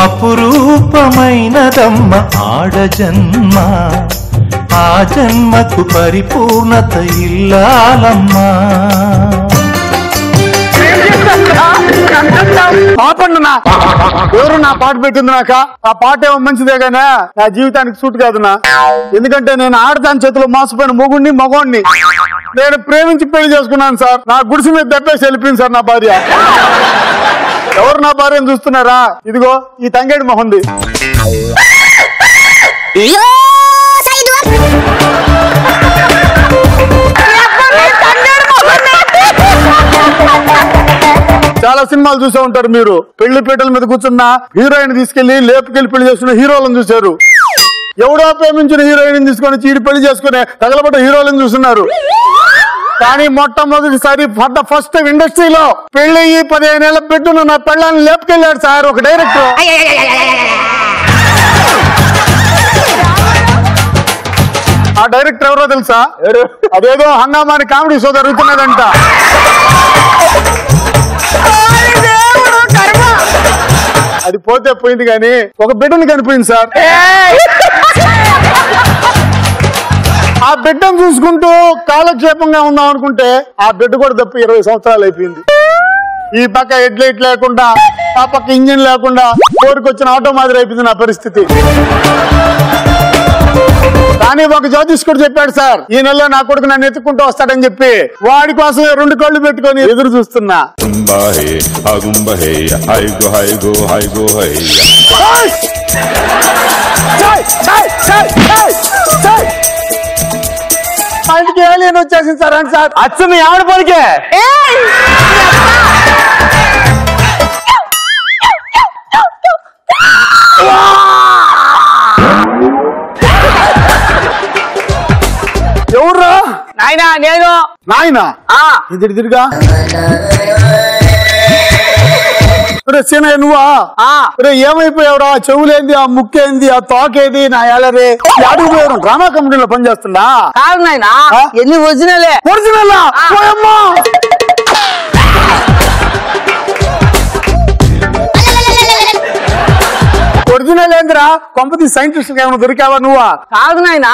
అపురూపమైనదమ్మ ఆడ జన్మ, ఆ జన్మకు పరిపూర్ణత ఇల్లాలమ్మా. పాపండునా ఎవరు నా పాట పెట్టింది నాక? ఆ పాట ఏమో మంచిదే గానే నా జీవితానికి సూట్ కాదునా. ఎందుకంటే నేను ఆడదాని చేతిలో మోసపోయిన మగోడిని నేను ప్రేమించి పెళ్లి చేసుకున్నాను సార్. నా గుడిసి మీద దెబ్బేసి వెళ్ళిపోయింది సార్ నా భార్య. ఎవరు నా భార్యను చూస్తున్నారా? ఇదిగో ఈ తంగేడి మొహంది. చాలా సినిమాలు చూసే ఉంటారు మీరు. పెళ్లి పీటల మీద కూర్చున్న హీరోయిన్ తీసుకెళ్లి లేపుకెళ్లి పెళ్లి చేసుకున్న హీరోలను చూశారు. ఎవడో ప్రేమించిన హీరోయిన్ తీసుకొని చీడి పెళ్లి చేసుకునే తగలబడ్డ హీరోలను చూస్తున్నారు. కానీ మొట్టమొదటిసారి ఫర్ ద ఫస్ట్ టైం ఇండస్ట్రీలో పెళ్లి 15 ఏళ్ల బిడ్డను నా పెళ్ళాన్ని లేపుకెళ్ళాడు సార్ ఒక డైరెక్టర్. ఆ డైరెక్టర్ ఎవరో తెలుసా? అదేదో హంగామాని కామెడీ షో జరుగుతున్నదంట. అది పోతే పోయింది కానీ ఒక బిడ్డను కనిపోయింది సార్. ఆ బిడ్డను చూసుకుంటూ కాలక్షేపంగా ఉందాం అనుకుంటే ఆ బిడ్డ కూడా తప్పి 20 సంవత్సరాలు అయిపోయింది. ఈ పక్క హెడ్లైట్ లేకుండా, ఆ పక్క ఇంజిన్ లేకుండా కోరికొచ్చిన ఆటో మాదిరి అయిపోయింది నా పరిస్థితి. కానీ ఒక జ్యోతిష్కుడు చెప్పాడు సార్, ఈ నెలలో నా కొడుకు నన్ను ఎత్తుకుంటూ వస్తాడని చెప్పి వాడి కోసం 2 కళ్ళు పెట్టుకొని ఎదురు చూస్తున్నా. ఆయనకి ఏలియన్ వచ్చేసింది సార్. అని సార్ అచ్చు మీ ఆవిడ పోలికే. ఎవర్రా? నాయనా నేను. నాయనా ఇది తిరిగా సీనయ్య నువ్వా? ఏమైపోయావురా? చెవులేంది, ఆ ముక్కేంది, ఆ తోకేది, నా ఏలరే అడుగు పోయారు. డ్రామా కంపెనీలో పనిచేస్తున్నా? కాదు నాయనా, ఎన్ని ఒరిజినలే. ఒరిజినల్ ఒరిజినల్ ఏందిరా? కొంపతి సైంటిస్ట్ ఏమైనా దొరికావా నువ్వా? కాదు నాయనా,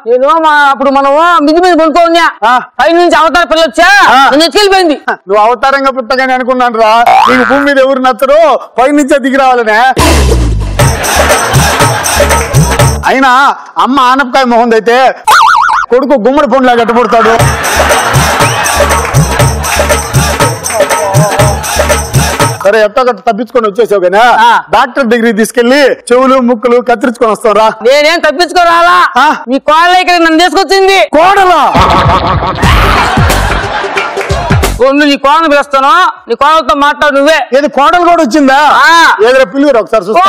నేను అప్పుడు మనము మిది మీద కొనుక్కోన్నా పై నుంచి అవతార పిల్ల వచ్చా ఎత్తుకెళ్ళిపోయింది. నువ్వు అవతారంగా పుట్టగానే అనుకున్నాను రా. నీకు భూమి మీద ఎవరు నచ్చరు, పై నుంచే దిగి రావాలనే. అయినా అమ్మ ఆనపకాయ మొహంది అయితే కొడుకు గుమ్మడి పండులా గట్టపడతాడు. సరే ఎట్టగట్ట తప్పించుకొని వచ్చేసావు కానీ డాక్టర్ డిగ్రీ తీసుకెళ్లి చెవులు ముక్కులు కత్తిరించుకొని వస్తావు రా. నేనేం తప్పించుకోరాలా, నీ కోడలు ఇక్కడ నన్ను తీసుకొచ్చింది. కోడలా? నీ కోడలు పిలుస్తాను, నీ కోడలతో మాట్లాడు నువ్వే. ఏది కోడలు కూడా వచ్చిందా? ఏదో పిలుగురు ఒకసారి చూస్తా.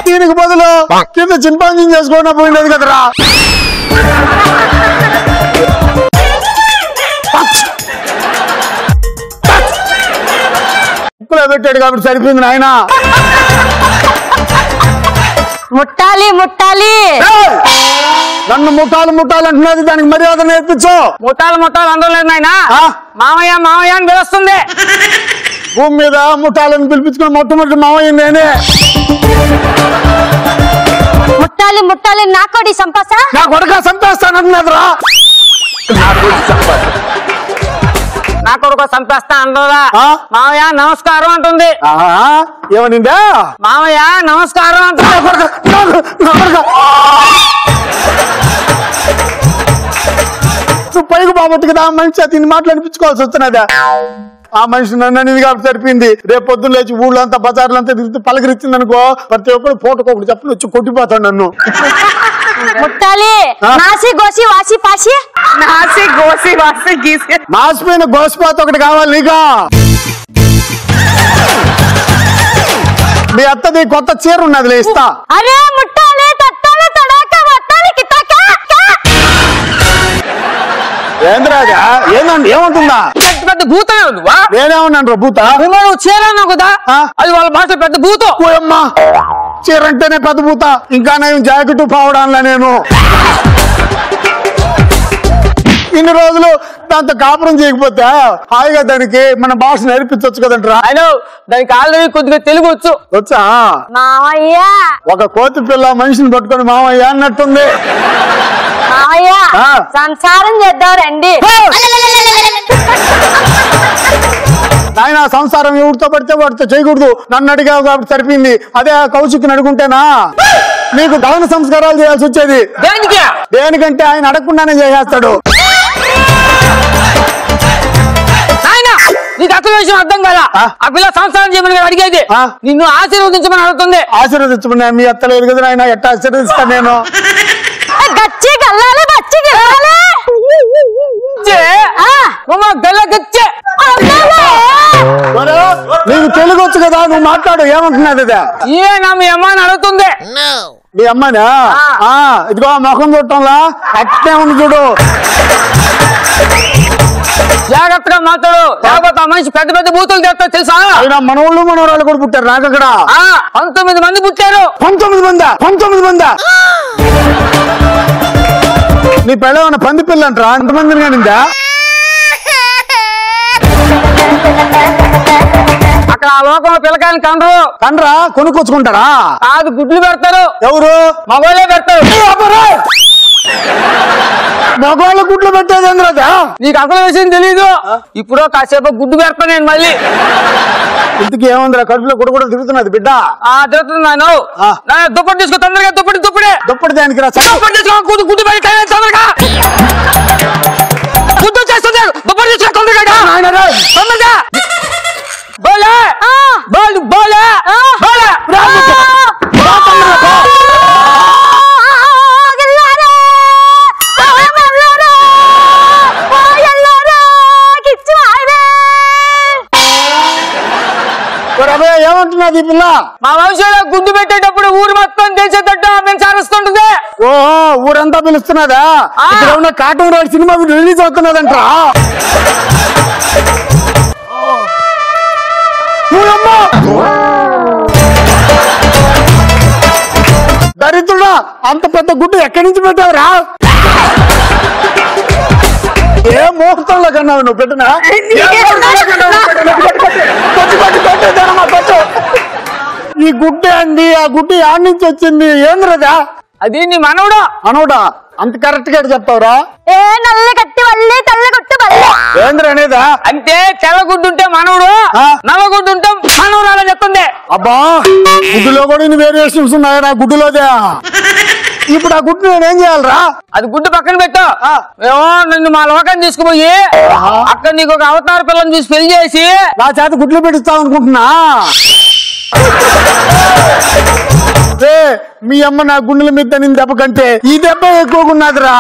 దీనికి బదులు కింద చింపాంజీ చేసుకోవడం పోయినది కదరా. ముక్కులో పెట్టాడు కాబట్టి సరిపోయింది నాయన. ముట్టాలి ముట్టాలి. నన్ను ముట్టాలు అంటున్నది, దానికి మర్యాద నేర్పించు. ముట్టాలు అందలేదు నాయన. మామయ్య మామయ్య అని పిలుస్తుంది. భూమి మీద ముట్టాలని పిలిపించుకుని మొట్టమొదటి మామయ్య నేనే. ముట్టాలి ముట్టాలి నా కొడి సంపాసా. నా కొడుక చంపేస్తానన్నదిరా. నా కొడుకు చంపేస్తా అంటుందా? మామయ్య నమస్కారం అంటుంది. ఏమనిందా? మామయ్య నమస్కారం అంటుంది. పైకి బాబొట్టు కదా మనిషి దీన్ని మాట్లాడిపించుకోవాల్సి వస్తున్నదా? ఆ మనిషి నన్ను అనేది కాబట్టి సరిపోయింది. రేపు పొద్దున్న లేచి ఊళ్ళో అంతా బజార్లో అంతా తిరిగితే పలకరించింది అనుకో, ప్రతి ఒక్కరు ఫోటోకొకటి చెప్పని వచ్చి కొట్టిపోతాడు నన్ను. ముట్టాలి నాసి గోసి వాసి పాసి. నాసి గోసి వాసి గీసి. మాసిపోయిన గోసిపోత ఒకటి కావాలి నీకా. మీ అత్తది కొత్త చీర ఉన్నది ఇస్తా. అరే ముట్టాలి తట్టాలి తడాక వట్టాలి కిటాక. ఏంద్రాజా ఏందండి ఏమంటుందా? పెద్ద భూతమే ఉందివా? నేనేమన్నాను రా భూత? నువ్వు చీర అన్నావు కదా, అది వాళ్ళ భాష పెద్ద భూతం. అమ్మా చీర అంటేనే పెద్ద భూత, ఇంకా నేను జాకెట్ పోవడాన్లా. నేను ఇన్ని రోజులు దాంతో కాపురం చేయకపోతే హాయిగా దానికి మన భాష నేర్పించవచ్చు కదంటరా. ఆయన దానికి ఆల్రెడీ కొద్దిగా తెలుగు వచ్చా? మామయ్య ఒక కోతి పిల్ల మనిషిని పట్టుకొని మామయ్య అన్నట్టుంది. మామయ్య సంసారం చేద్దాం రండి. నాయన సంసారం ఎవరితో పడితే వాడితో చేయకూడదు. నన్ను అడిగావు కాబట్టి సరిపోయింది. అదే కౌశిక్ని అడుగుంటేనా నీకు దహన సంస్కారాలు చేయాల్సి వచ్చేది. దేనికంటే ఆయన అడగకుండానే చేసేస్తాడు. నీకు అసలు విషయం అర్థం కదా. ఆ పిల్ల సంసారం చేయమని అడిగేది, నిన్ను ఆశీర్వదించమని అడుగుతుంది. ఆశీర్వదించమని మీ అత్త లేదు కదా ఆయన, ఎట్లా ఆశీర్వదిస్తాను నేను? గచ్చి గల్లాలి బచ్చి గల్లాలి. నీకు తెలుగు వచ్చు కదా, నువ్వు మాట్లాడు. ఏమంటున్నది? మీ అమ్మాయిని అడుగుతుంది. మీ అమ్మాయినా? ఇదిగో ముఖం చూడటంలా అట్నే ఉంది చూడు. జాగ్రత్తగా మాట్లాడు, లేకపోతే ఆ మనిషి పెద్ద పెద్ద బూతులు చేస్తా తెలుసా? ఆయన మనోళ్ళు మనోరాళ్ళు కూడా పుట్టారు నాకు అక్కడ. 19 మంది పుట్టారు. 19 మందా? 19 మందా? నీ పెళ్ళ ఏమన్నా పంది పిల్ల అంటారా? అంతమందిని కానిందా? అక్కడ ఆ లోకంలో పిల్లకాయలు కండ్రా కొనుక్కొచ్చుకుంటారా? అది గుడ్లు పెడతారు. ఎవరు? మగవాళ్ళే పెడతారు. మగవాళ్ళ గుడ్లు పెట్టేది ఏంద్రదా? నీకు అసలు విషయం తెలీదు. ఇప్పుడు కాసేపు గుడ్డు పెడతాను నేను మళ్ళీ. ఇంటికి ఏముందిరా కడుపులో కూడా తిరుగుతున్నది బిడ్డ. తిరుగుతున్నాను. దుప్పటి తీసుకో తొందరగా. దుప్పటి దానికి రా. గుడ్డు పెట్టి తొందరగా గుడ్డు చేస్తుంది. దుప్పటి తీసుకో తొందరగా. బోలే బోలు బోలే బోలే. ఏమంటున్నది ఈ పిల్ల? మా వంశంలో గుడ్డు పెట్టేటప్పుడు ఊరు మొత్తం తెలిసేటట్టు మేము సారుస్తుంటది. ఓహో ఊరంతా పిలుస్తున్నదా? ఇక్కడ ఉన్న కార్టూన్ రోడ్ సినిమా రిలీజ్ అవుతున్నదంట. దరిద్రుడా అంత పెద్ద గుడ్డు ఎక్కడి నుంచి పెట్టావురా? ఏ ముహూర్తంలో కన్నావు నువ్వు పెట్టినా? ఈ గుడ్డే అండి, ఆ గుడ్డు యాడ్ నుంచి వచ్చింది. ఏంద్రదా? అది నీ మనవడా? అనవుడా? అంత కరెక్ట్ గా చెప్తావురా? ఏ నల్ల కట్టి వల్లి తెల్ల కొట్టు వల్లి. ఏంద్ర అనేదా? అంటే తెల్ల గుడ్డు ఉంటే మనవుడు, నల్ల గుడ్డు ఉంటే మనవరాలని చెప్తుంది. అబ్బా గుడ్డులో కూడా ఇన్ని వేరియేషన్స్ ఉన్నాయా? నా గుడ్డులోదే. ఇప్పుడు ఆ గుడ్డు నేనేం చేయాలరా? అది గుడ్డు పక్కన పెట్టు. ఏమో నిన్ను మా లోకాన్ని తీసుకుపోయి అక్కడ నీకు ఒక అవతార పిల్లని చూసి పెళ్లి చేసి నా చేత గుడ్లు పెట్టిస్తావు అనుకుంటున్నా? మీ అమ్మ నా గుండెల మీద నేను దెబ్బ కంటే ఈ దెబ్బ ఎక్కువకున్నదిరా.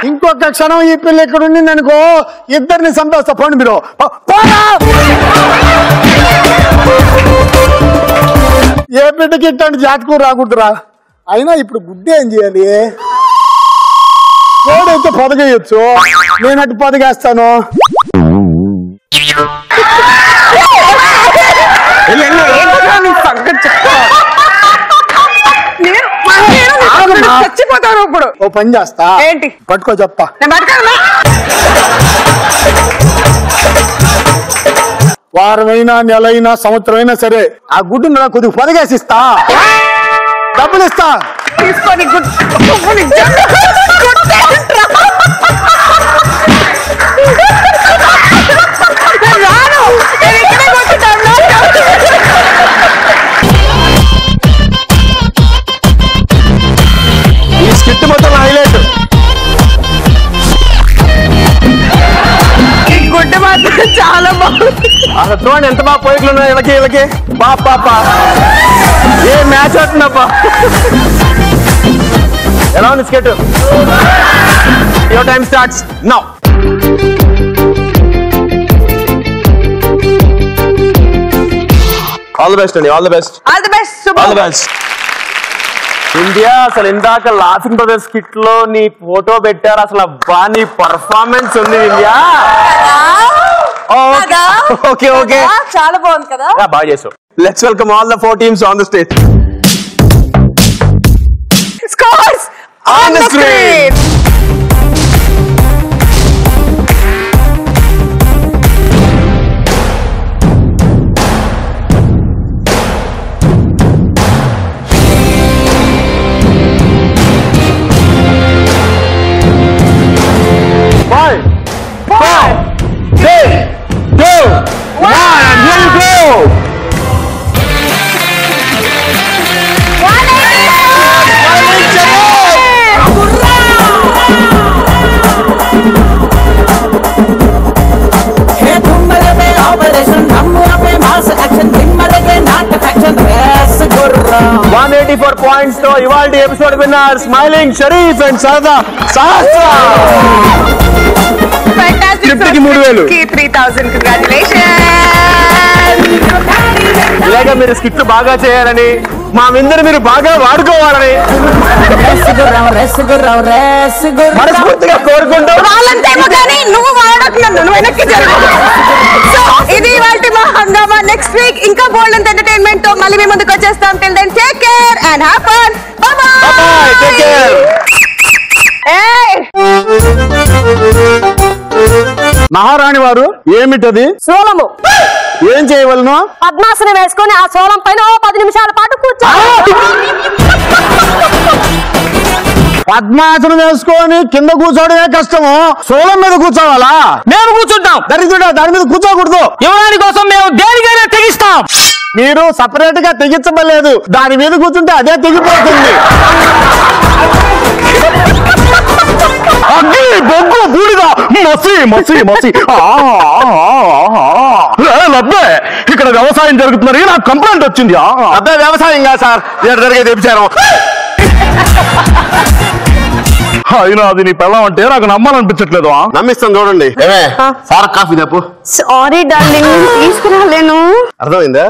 ఇంకొక క్షణం ఈ పిల్ల ఇక్కడ ఉండింది అనుకో, ఇద్దరిని చంపేస్తా. పోండి మీరు. ఏ బిడ్డకి ఇట్లాంటి జాతకం రాకూడదురా. అయినా ఇప్పుడు గుడ్డి ఏం చేయాలి? కోడైతే పొదగేయచ్చు, నేను అటు పొదగేస్తాను. చచ్చిపోతాను ఇప్పుడు. ఓ పని చేస్తా. ఏంటి? పట్టుకో చెప్తా. నేను పట్టుకోను. వారమైనా నెలైనా సంవత్సరమైనా సరే ఆ గుడ్డు నాకు కొద్దిగా పొదగేసిస్తా, డబ్బులు ఇస్తా. తీసుకొని ఈ స్కిట్ మొత్తం హైలైట్. ఈ గుడ్డ మాత్రం చాలా బాగుంది. అసలు చూడండి ఎంత బాగా పోయిట్లు ఉన్నాయి వీళ్ళకి పాపా ఏ మ్యాచ్ అవుతుందప్పా. ఎలా ఉంది skit? Your time starts now. All the best అండి. All the best. All the best. All the best. India అసలు ఇందాక లాఫింగ్ బ్రదర్స్ కిట్ లో నీ ఫోటో పెట్టారు. అసలు అబ్బా నీ పర్ఫార్మెన్స్ ఉంది ఇండియా. ఓకే ఓకే చాలా బాగుంది కదా. బాగా చేసావు. Let's welcome all the 4 teams on the stage. Scores on the screen. Points తో ఇవాల్టి episode winner smiling Sharif and సరదా సహస్ర. ఫ్యాంటాస్టిక్. 3000. కంగ్రాచులేషన్స్. ఇలాగా మీరు స్కిట్ బాగా చేయాలని, మా విందరు మీరు బాగా వాడుకోవాలని మనస్ఫూర్తిగా కోరుకుంటూ వాళ్ళంతేమో కానీ నువ్వు వాడకున్నాను, నువ్వు వెనక్కి జరుగు. సో ఇది ఇవాల్టి మా హంగామా. నెక్స్ట్ వీక్ ఇంకా బోల్డ్ ఎంటర్టైన్మెంట్ తో మళ్ళీ మీ ముందుకు వచ్చేస్తాం. Till then take care and have fun. Bye bye. Take care. మహారాణి వారు ఏమిటది? సోలము. ఏం చేయవలను? పద్మాసనం వేసుకొని ఆ సోలం పైన 10 నిమిషాల పాటు కూర్చో. పద్మాసనం వేసుకొని కింద కూర్చోవడమే కష్టము, సోలం మీద కూర్చోవాలా? మేము కూర్చుంటాం. దరిద్రుడా, దాని మీద కూర్చోకూడదు. యువరాణి కోసం మేము దేనికైనా తెగిస్తాం. మీరు సపరేట్ గా తెగించబడలేదు, దాని మీద కూర్చుంటే అదే తెగిపోతుంది. అగ్గి బొగ్గు బూడిద మసి మసి మసి. లబ్బే ఇక్కడ వ్యవసాయం జరుగుతుందని నాకు కంప్లైంట్ వచ్చింది. అబ్బాయి వ్యవసాయం కాదు సార్, ఇక్కడ జరిగేది వ్యభిచారం. అయినా అది నీ పెళ్ళం అంటే నాకు నమ్మాలనిపించట్లేదు. నమ్మిస్తాను చూడండి. ఏమే సార్ కాఫీ తెప్పు. సారీ డార్లింగ్, తీసుకురాలేను. అర్థమైందా?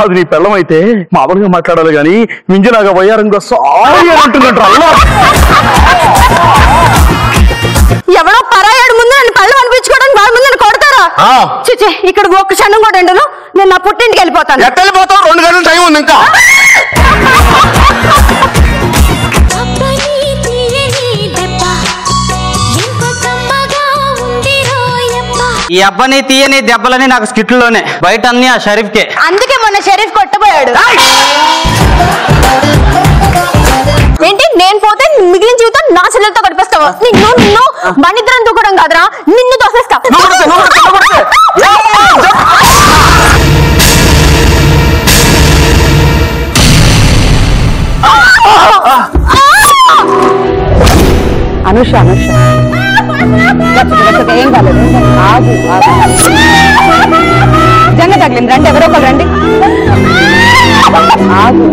అది నీ పెళ్ళం అయితే మామూలుగా మాట్లాడాలి గాని మింజిలాగా వయ్యారంగా సారీ అంటున్నట్టు అల్లా. ఎవడో పరాయాడు ముందు నన్ను పళ్ళు అనిపించుకోవడానికి వాళ్ళ ముందు నన్ను కొడతారా? చిచి, ఇక్కడ ఒక్క క్షణం కూడా ఉండను. నేను నా పుట్టింటికి వెళ్ళిపోతాను. ఎట్ట వెళ్ళిపోతావు? 2 గంటల టైం ఉంది ఇంకా. ఈ అబ్బని తీయని దెబ్బలని నాకు స్కిట్లోనే, బయట అన్ని ఆ షరీఫ్కే. అందుకే మొన్న షరీఫ్ కొట్టబోయాడు. ఏంటి, నేను పోతే మిగిలిన జీవితం నా చెల్లెలతో గడిపేస్తావా? నిన్ను మనిద్దరం దూకడం కాదురా, నిన్ను తోసేస్తా. అనుష ఏం కాలేదు. ఆగు నిజంగా తగిలింది. రండి, ఎవరో ఒకరు రండి. ఆగు